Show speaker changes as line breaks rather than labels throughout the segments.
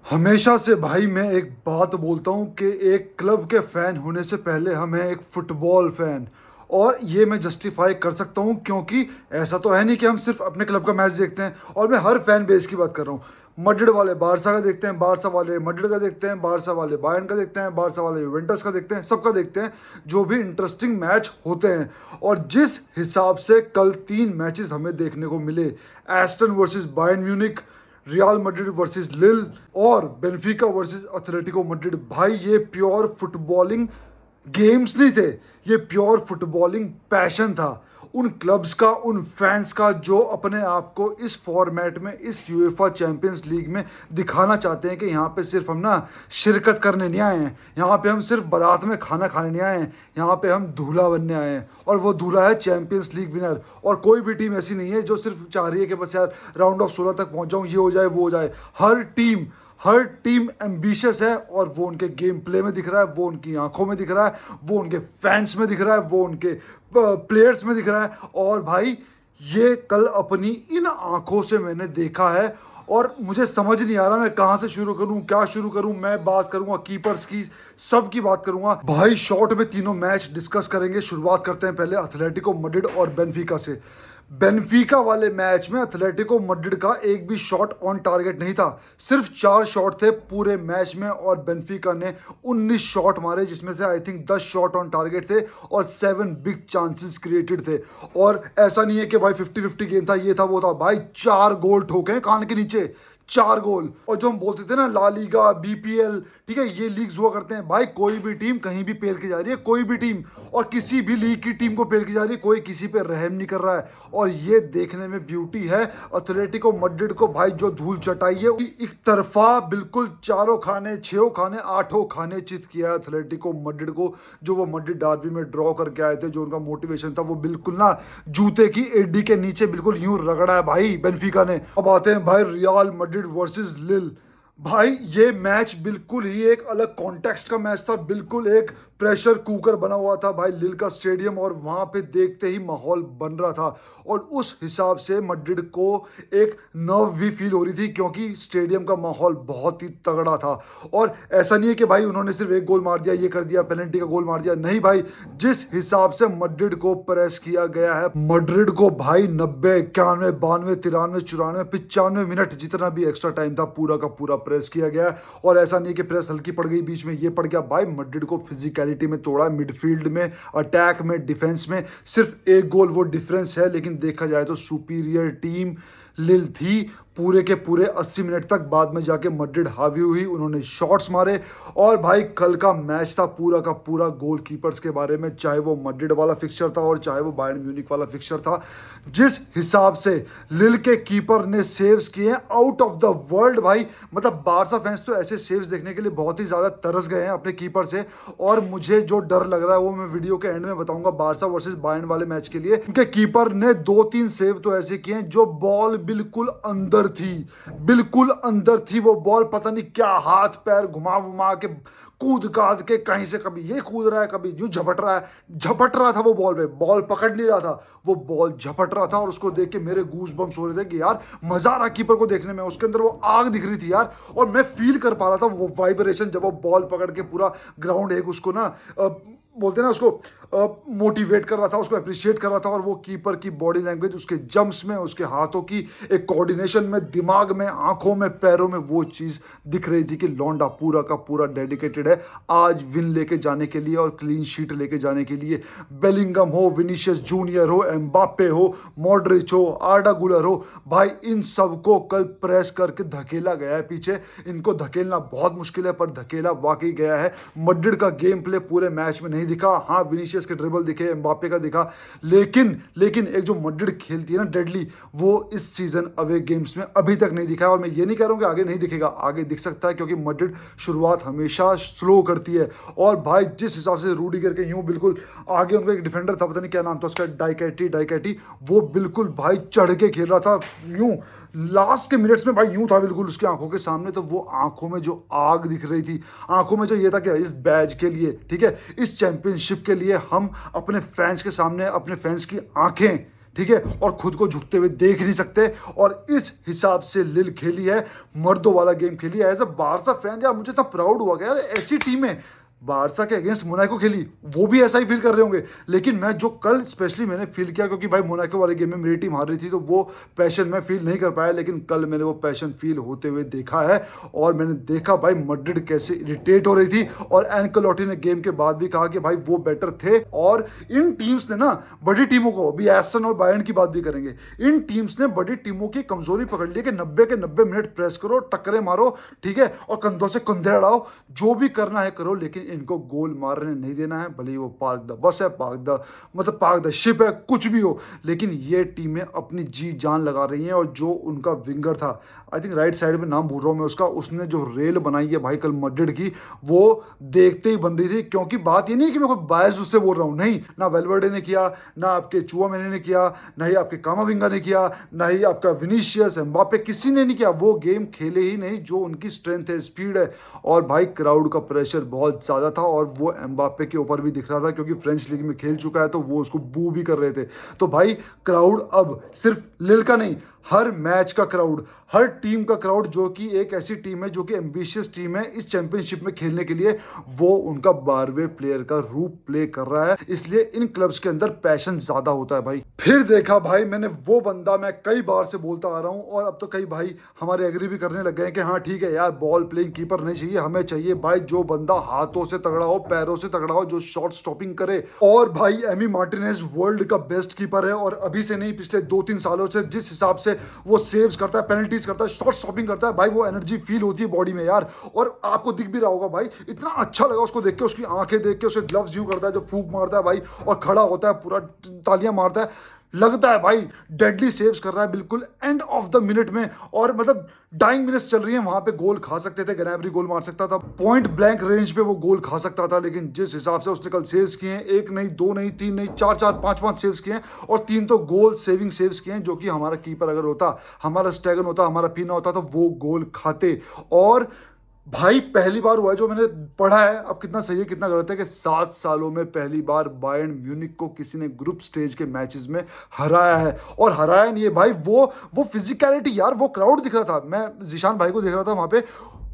हमेशा से भाई मैं एक बात बोलता हूँ कि एक क्लब के फैन होने से पहले हम हैं एक फुटबॉल फैन। और ये मैं जस्टिफाई कर सकता हूँ क्योंकि ऐसा तो है नहीं कि हम सिर्फ अपने क्लब का मैच देखते हैं। और मैं हर फैन बेस की बात कर रहा हूँ। मैड्रिड वाले बारसा का देखते हैं, बारसा वाले मैड्रिड का देखते हैं, बारसा वाले बायर्न का देखते हैं, बारसा वाले यूवेंटस का देखते हैं, सबका देखते हैं जो भी इंटरेस्टिंग मैच होते हैं। और जिस हिसाब से कल 3 मैचेस हमें देखने को मिले, Aston versus Bayern Munich, Real Madrid versus लिल और बेनफिका वर्सेस एथलेटिको मैड्रिड, भाई ये प्योर फुटबॉलिंग गेम्स नहीं थे, ये प्योर फुटबॉलिंग पैशन था उन क्लब्स का, उन फैंस का जो अपने आप को इस फॉर्मेट में, इस यूएफा चैंपियंस लीग में दिखाना चाहते हैं कि यहाँ पे सिर्फ हम ना शिरकत करने नहीं आए हैं, यहाँ पे हम सिर्फ बारात में खाना खाने नहीं आए हैं, यहाँ पे हम दूल्हा बनने आए हैं। और वो दूल्हा है चैंपियंस लीग विनर। और कोई भी टीम ऐसी नहीं है जो सिर्फ चाह रही है कि बस यार राउंड ऑफ 16 तक पहुंच जाऊं, ये हो जाए वो हो जाए। हर टीम एम्बिशियस है और वो उनके गेम प्ले में दिख रहा है, वो उनकी आंखों में दिख रहा है, वो उनके फैंस में दिख रहा है, वो उनके प्लेयर्स में दिख रहा है। और भाई ये कल अपनी इन आंखों से मैंने देखा है। और मुझे समझ नहीं आ रहा मैं कहाँ से शुरू करूँ, क्या शुरू करूँ। मैं बात करूँगा कीपर्स की, सब की बात करूँगा भाई। शॉर्ट में तीनों मैच डिस्कस करेंगे। शुरुआत करते हैं पहले एथलेटिको मैड्रिड और बेनफिका से। बेनफिका वाले मैच में एथलेटिको मैड्रिड का एक भी शॉट ऑन टारगेट नहीं था, सिर्फ 4 शॉट थे पूरे मैच में। और बेनफिका ने 19 शॉट मारे जिसमें से I think 10 shot on target थे और 7 बिग चांसेस क्रिएटेड थे। और ऐसा नहीं है कि भाई 50-50 गेम था, ये था वो था, भाई 4 गोल ठोके कान के नीचे, 4 गोल। और जो हम बोलते थे ना ला लीगा, बीपीएल, ठीक है, ये लीग्स हुआ करते हैं भाई, कोई भी टीम कहीं भी पेल के जा रही है, कोई भी टीम, और किसी भी लीग की टीम को पेल के जा रही है, कोई किसी पे रहम नहीं कर रहा है। और ये देखने में ब्यूटी है एथलेटिको मैड्रिड को भाई, जो धूल चटाई है एक तरफा बिल्कुल 4 खाने, 6 खाने, 8 खाने चित किया है एथलेटिको मैड्रिड को। जो वो मैड्रिड डार्बी में ड्रॉ करके आए थे, जो उनका मोटिवेशन था, वो बिल्कुल ना जूते की एडी के नीचे बिल्कुल यूं रगड़ा है भाई बेनफिका ने। अब आते हैं भाई रियल मैड्रिड वर्सेस लिल। भाई ये मैच बिल्कुल ही एक अलग कॉन्टेक्स्ट का मैच था, बिल्कुल एक प्रेशर कुकर बना हुआ था भाई लिल का स्टेडियम। और वहां पे देखते ही माहौल बन रहा था और उस हिसाब से मैड्रिड को एक नर्व भी फील हो रही थी क्योंकि स्टेडियम का माहौल बहुत ही तगड़ा था। और ऐसा नहीं है कि भाई उन्होंने सिर्फ एक गोल मार दिया, ये कर दिया, पेनल्टी का गोल मार दिया, नहीं भाई। जिस हिसाब से मैड्रिड को प्रेस किया गया है, मैड्रिड को भाई 90, 91, 92, 93, 94, 95 मिनट जितना भी एक्स्ट्रा टाइम था, पूरा का पूरा प्रेस किया गया। और ऐसा नहीं कि प्रेस हल्की पड़ गई, बीच में ये पड़ गया, भाई मैड्रिड को फिजिकलिटी में तोड़ा, मिडफील्ड में, अटैक में, डिफेंस में। सिर्फ एक गोल वो डिफरेंस है, लेकिन देखा जाए तो सुपीरियर टीम लिल थी पूरे के पूरे 80 मिनट तक। बाद में जाके मैड्रिड हावी हुई, उन्होंने शॉट्स मारे। और भाई कल का मैच था पूरा का पूरा गोलकीपर्स के बारे में, चाहे वो मैड्रिड वाला फिक्सचर था और चाहे वो बायर्न म्यूनिख वाला फिक्सचर था। जिस हिसाब से लिल के कीपर ने सेव्स किए हैं, आउट ऑफ द वर्ल्ड भाई। मतलब बारसा फैंस तो ऐसे सेव्स देखने के लिए बहुत ही ज्यादा तरस गए हैं अपने कीपर से। और मुझे जो डर लग रहा है वो मैं वीडियो के एंड में बताऊंगा बारसा वर्सेस बायर्न वाले मैच के लिए। उनके कीपर ने 2-3 सेव तो ऐसे किए हैं जो बॉल बिल्कुल अंदर थी, बिल्कुल अंदर थी वो बॉल। पता नहीं क्या हाथ पैर घुमा घुमा के, कूद काद के, कहीं से कभी ये कूद रहा है, कभी यूं झपट रहा है, झपट रहा था वो बॉल पे, बॉल पकड़ नहीं रहा था, वो बॉल झपट रहा था। और उसको देख के मेरे गूज बम्स हो रहे थे कि यार मजा आ रहा कीपर को देखने में, उसके अंदर वो आग दिख रही थी यार। और मैं फील कर पा रहा था वो वाइब्रेशन जब वो बॉल पकड़ के पूरा ग्राउंड एक उसको ना बोलते हैं ना, उसको मोटिवेट कर रहा था, उसको अप्रिशिएट कर रहा था। और वो कीपर की बॉडी लैंग्वेज, उसके जंप्स में, उसके हाथों की एक कोऑर्डिनेशन में, दिमाग में, आंखों में, पैरों में, वो चीज दिख रही थी कि लौंडा पूरा का पूरा डेडिकेटेड है आज विन लेके जाने के लिए और क्लीन शीट लेके जाने के लिए। बेलिंगम हो, विनीशियस जूनियर हो, एम्बापे हो, मॉड्रिच हो, आर्डा गुलर हो, भाई इन सबको कल प्रेस करके धकेला गया है पीछे। इनको धकेलना बहुत मुश्किल है पर धकेला वाकई गया है। मैड्रिड का गेम प्ले पूरे मैच में नहीं दिखा। हाँ विनीशियस के ड्रिबल दिखे, एम्बापे का दिखा, लेकिन एक जो मैड्रिड खेलती है ना डेडली, वो इस सीजन अवे गेम्स में अभी तक नहीं दिखा है। और मैं ये नहीं कह रहा हूं कि आगे नहीं दिखेगा, आगे दिख सकता है क्योंकि मैड्रिड शुरुआत हमेशा स्लो करती है। और भाई जिस हिसाब से रूडिगर के यूं बिल्कुल आगे, उनका एक डिफेंडर था, पता नहीं क्या नाम था उसका, डाइकैटी, वो बिल्कुल भाई चढ़ के खेल रहा था यूं, लास्ट के मिनट्स में भाई यूं था बिल्कुल उसकी आंखों के सामने। तो वो आंखों में जो आग दिख रही थी, आंखों में जो ये था कि इस बैच के लिए, ठीक है, इस चैंपियनशिप के लिए हम अपने फैंस के सामने, अपने फैंस की आंखें, ठीक है, और खुद को झुकते हुए देख नहीं सकते। और इस हिसाब से लिल खेली है, मर्दों वाला गेम खेली है। एज अ बारसा फैन यार मुझे इतना प्राउड हुआ कि यार ऐसी टीम है, बारसा के अगेंस्ट मोनाको खेली, वो भी ऐसा ही फील कर रहे होंगे। लेकिन मैं जो कल स्पेशली मैंने फील किया, क्योंकि भाई मोनाको वाले गेम में मेरी टीम हार रही थी, तो वो पैशन मैं फील नहीं कर पाया, लेकिन कल मैंने वो पैशन फील होते हुए देखा है। और मैंने देखा भाई मैड्रिड कैसे इरिटेट हो रही थी, और एनकेलोटी ने गेम के बाद भी कहा कि भाई वो बेटर थे। और इन टीम्स ने ना बड़ी टीमों को, अभी एस्टन और बायर्न की बात भी करेंगे, इन टीम्स ने बड़ी टीमों की कमजोरी पकड़ ली कि 90 के 90 मिनट प्रेस करो, टक्करे मारो, ठीक है, और कंधों से कंधे अड़ाओ, जो भी करना है करो, लेकिन इनको गोल मारने नहीं देना है। भले ही वो पार्क द बस है, पार्क द शिप है, कुछ भी हो, लेकिन ये टीमें अपनी जी जान लगा रही हैं। और जो उनका विंगर था, आई थिंक राइट साइड में नाम भूल रहा हूं मैं उसका, उसने जो रेल बनाई है भाई कल मैड्रिड की, वो देखते ही बन रही थी। क्योंकि बात ये नहीं कि मैं कोई बायस उससे बोल रहा हूं, नहीं, ना वेलवर्डे ने किया, ना आपके चुआमेनी ने किया, ना ही आपके कामाविंगा ने किया, ना ही आपका विनीशियस, एम्बापे, किसी ने नहीं किया। वो गेम खेले ही नहीं जो उनकी स्ट्रेंथ है, स्पीड है। और भाई क्राउड का प्रेशर बहुत ज्यादा था, और वो एम्बापे के ऊपर भी दिख रहा था, क्योंकि फ्रेंच लीग में खेल चुका है, तो वो उसको बू भी कर रहे थे। तो भाई क्राउड अब सिर्फ लिल का नहीं, हर मैच का क्राउड, हर टीम का क्राउड, जो कि एक ऐसी टीम है जो कि एम्बिशियस टीम है इस चैंपियनशिप में खेलने के लिए, वो उनका 12वें प्लेयर का रूप प्ले कर रहा है। इसलिए इन क्लब्स के अंदर पैशन ज्यादा होता है भाई। फिर देखा भाई मैंने वो बंदा, मैं कई बार से बोलता आ रहा हूं, और अब तो कई भाई हमारे एग्री भी करने लग गए हैं कि हाँ ठीक है यार, बॉल प्लेइंग कीपर नहीं चाहिए, हमें चाहिए भाई जो बंदा हाथों से तगड़ा हो, पैरों से तगड़ा हो, जो शॉट स्टॉपिंग करे। और भाई एमी मार्टिनेज वर्ल्ड का बेस्ट कीपर है, और अभी से नहीं, पिछले 2-3 सालों से जिस हिसाब से वो सेव्स करता है, पेनल्टीज करता है, शॉट स्टॉपिंग करता है, भाई वो एनर्जी फील होती है बॉडी में यार। और आपको दिख भी रहा होगा भाई, इतना अच्छा लगा उसको देख के, उसकी आंखें देख के, उसे ग्लव्स यूज करता है, जो फूंक मारता है भाई, और खड़ा होता है पूरा तालियां मारता है, लगता है भाई डेडली सेव्स कर रहा है बिल्कुल एंड ऑफ द मिनट में। और मतलब डाइंग मिनट्स चल रही है, वहां पे गोल खा सकते थे, गनैबरी गोल मार सकता था, पॉइंट ब्लैंक रेंज पे वो गोल खा सकता था। लेकिन जिस हिसाब से उसने कल सेव्स किए हैं, एक नहीं, दो नहीं, तीन नहीं, चार चार, पांच पांच सेव्स किए हैं, और 3 तो गोल सेविंग सेव्स किए हैं, जो कि हमारा कीपर अगर होता, हमारा स्टेगन होता, हमारा पीना होता, तो वो गोल खाते। और भाई पहली बार हुआ है, जो मैंने पढ़ा है, अब कितना सही है कितना गलत है, कि 7 सालों में पहली बार बायर्न म्यूनिक को किसी ने ग्रुप स्टेज के मैचेस में हराया है। और हराया नहीं है भाई, वो फिजिकलिटी यार, वो क्राउड दिख रहा था, मैं जिशान भाई को देख रहा था वहां पे,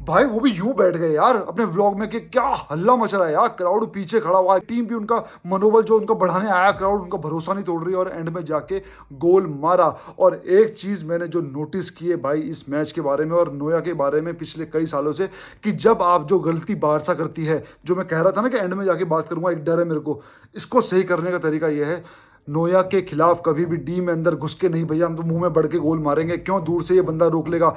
भाई वो भी यूं बैठ गए यार अपने व्लॉग में कि क्या हल्ला मच रहा है यार, क्राउड पीछे खड़ा हुआ है, टीम भी उनका मनोबल जो उनका बढ़ाने आया, क्राउड उनका भरोसा नहीं तोड़ रही है, और एंड में जाके गोल मारा। और एक चीज मैंने जो नोटिस की है भाई इस मैच के बारे में और नोया के बारे में पिछले कई सालों से, कि जब आप जो गलती बारसा करती है, जो मैं कह रहा था ना कि एंड में जाके बात करूंगा, एक डर है मेरे को, इसको सही करने का तरीका यह है, नोया के खिलाफ कभी भी डी में अंदर घुस के नहीं, भैया हम तो मुंह में बढ़ के गोल मारेंगे, क्यों दूर से ये बंदा रोक लेगा।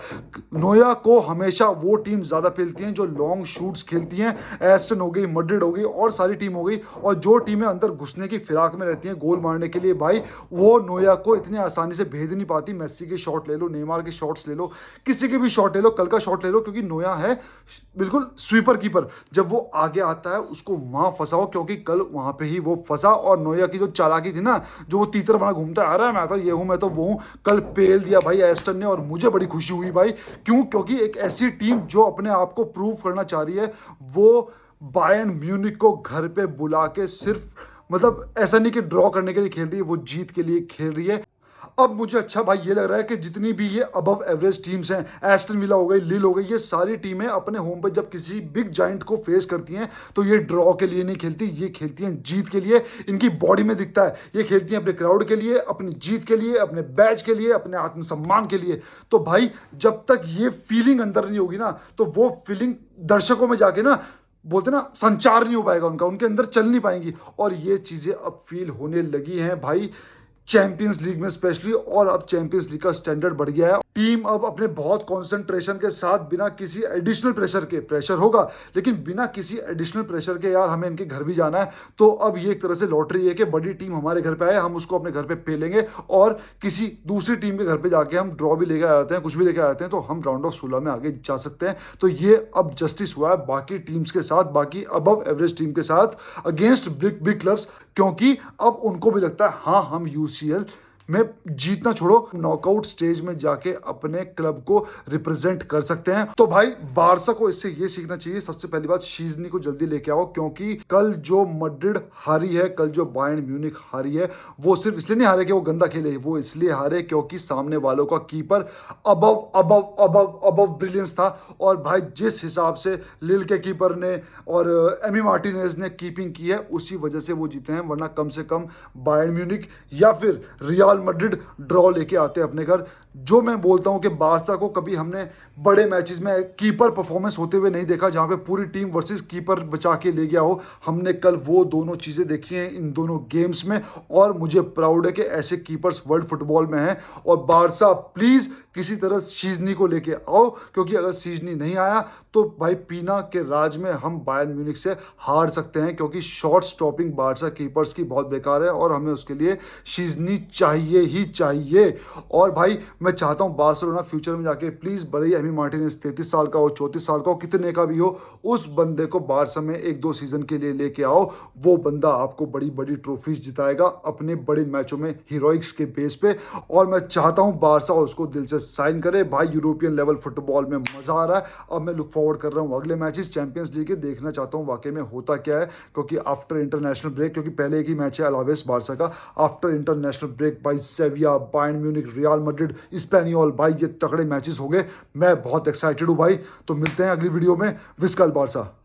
नोया को हमेशा वो टीम ज्यादा खेलती हैं जो लॉन्ग शूट्स खेलती हैं, एस्टन हो गई, मैड्रिड हो गई, और सारी टीम हो गई, और जो टीमें अंदर घुसने की फिराक में रहती हैं गोल मारने के लिए, भाई वो नोया को इतनी आसानी से भेद नहीं पाती। मेस्सी के शॉट ले लो, नेमार के शॉट्स ले लो, किसी के भी शॉट ले लो, कल का शॉट ले लो, क्योंकि नोया है बिल्कुल स्वीपर कीपर, जब वो आगे आता है उसको वहां फंसाओ, क्योंकि कल वहां पे ही वो फंसा। और नोया की जो चालाकी थी ना, जो वो तीतर बना घूमता आ रहा है, मैं तो ये हूं, मैं तो वो हूं, कल पेल दिया भाई एस्टन ने, और मुझे बड़ी खुशी हुई भाई। क्यों? क्योंकि एक ऐसी टीम जो अपने आप को प्रूव करना चाह रही है, वो बायर्न म्यूनिक को घर पे बुला के सिर्फ, मतलब ऐसा नहीं कि ड्रॉ करने के लिए खेल रही है, वो जीत के लिए खेल रही है। अब मुझे अच्छा भाई ये लग रहा है कि जितनी भी ये अबव एवरेज टीम्स हैं, एस्टन विला हो गई, लिल हो गई, ये सारी टीमें अपने होम पे जब किसी बिग जाइंट को फेस करती हैं, तो ये ड्रॉ के लिए नहीं खेलती, ये खेलती हैं जीत के लिए। इनकी बॉडी में दिखता है, ये खेलती हैं अपने क्राउड के लिए, अपनी जीत के लिए, अपने बैच के लिए, अपने आत्मसम्मान के लिए। तो भाई जब तक ये फीलिंग अंदर नहीं होगी ना, तो वो फीलिंग दर्शकों में जाके ना, बोलते ना, संचार नहीं हो पाएगा उनका, उनके अंदर चल नहीं पाएंगी। और ये चीजें अब फील होने लगी हैं भाई चैंपियंस लीग में स्पेशली। और अब चैंपियंस लीग का स्टैंडर्ड बढ़ गया है, टीम अब अपने बहुत कंसंट्रेशन के साथ, बिना किसी एडिशनल प्रेशर के, प्रेशर होगा लेकिन बिना किसी एडिशनल प्रेशर के, यार हमें इनके घर भी जाना है, तो अब ये एक तरह से लॉटरी है कि बड़ी टीम हमारे घर पे आए, हम उसको अपने घर पे पेलेंगे, और किसी दूसरी टीम के घर पे जाके हम ड्रॉ भी लेके आते हैं, कुछ भी लेके आते हैं, तो हम राउंड ऑफ 16 में आगे जा सकते हैं। तो ये अब जस्टिस हुआ है बाकी टीम्स के साथ, बाकी अबव एवरेज टीम के साथ, अगेंस्ट बिग बिग क्लब्स, क्योंकि अब उनको भी लगता है हाँ हम यूसीएल में जीतना छोड़ो, नॉकआउट स्टेज में जाके अपने क्लब को रिप्रेजेंट कर सकते हैं। तो भाई बारसा को इससे ये सीखना चाहिए, सबसे पहली बात शीजनी को जल्दी लेके आओ, क्योंकि कल जो मैड्रिड हारी है, कल जो बायर्न म्यूनिख हारी है, वो सिर्फ इसलिए नहीं हारे कि वो गंदा खेले, वो इसलिए हारे क्योंकि सामने वालों का keeper above above above above brilliance था। और भाई जिस हिसाब से लिल के कीपर ने और एमी मार्टिनेज ने कीपिंग की है, उसी वजह से वो जीते हैं, वरना कम से कम बायर्न म्यूनिख या फिर रियल मैड्रिड ड्रॉ लेके आते हैं अपने घर। जो मैं बोलता हूं कि बारसा को कभी हमने बड़े मैचेस में कीपर परफॉर्मेंस होते हुए नहीं देखा, जहां पे पूरी टीम वर्सेस कीपर बचा के ले गया हो। हमने कल वो दोनों चीजें देखी हैं इन दोनों गेम्स में, और मुझे प्राउड है कि ऐसे कीपर्स वर्ल्ड फुटबॉल में हैं। और बारसा प्लीज किसी तरह शीजनी को लेके आओ, क्योंकि अगर शीजनी नहीं आया तो भाई पीना के राज में हम बायर्न म्यूनिख से हार सकते हैं, क्योंकि शॉट स्टॉपिंग बारसा कीपर्स की बहुत बेकार है और हमें उसके लिए शीजनी चाहिए ही चाहिए। और भाई मैं चाहता हूं बार्सिलोना फ्यूचर में जाके प्लीज, भले ही एमी मार्टिनेज 33 साल का हो, 34 साल का हो, कितने का भी हो, उस बंदे को बारसा में 1-2 सीजन के लिए लेके आओ। वो बंदा आपको बड़ी बड़ी ट्रॉफीज जिताएगा अपने बड़े मैचों में हीरोइक्स के बेस पे। और मैं चाहता हूं बारसा उसको दिल से साइन करे। भाई यूरोपियन लेवल फुटबॉल में मजा आ रहा है। अब मैं लुक फॉरवर्ड कर रहा हूं अगले मैचेस चैंपियंस लीग के, देखना चाहता हूं वाकई में होता क्या है, क्योंकि आफ्टर इंटरनेशनल ब्रेक, क्योंकि पहले एक ही मैच है अलावेस बारसा का, आफ्टर इंटरनेशनल ब्रेक भाई Sevilla, Bayern Munich, Real Madrid, Espanyol, भाई ये तगड़े मैचेस हो गए। मैं बहुत एक्साइटेड हूं भाई। तो मिलते हैं अगली वीडियो में। विस्कल बारसा।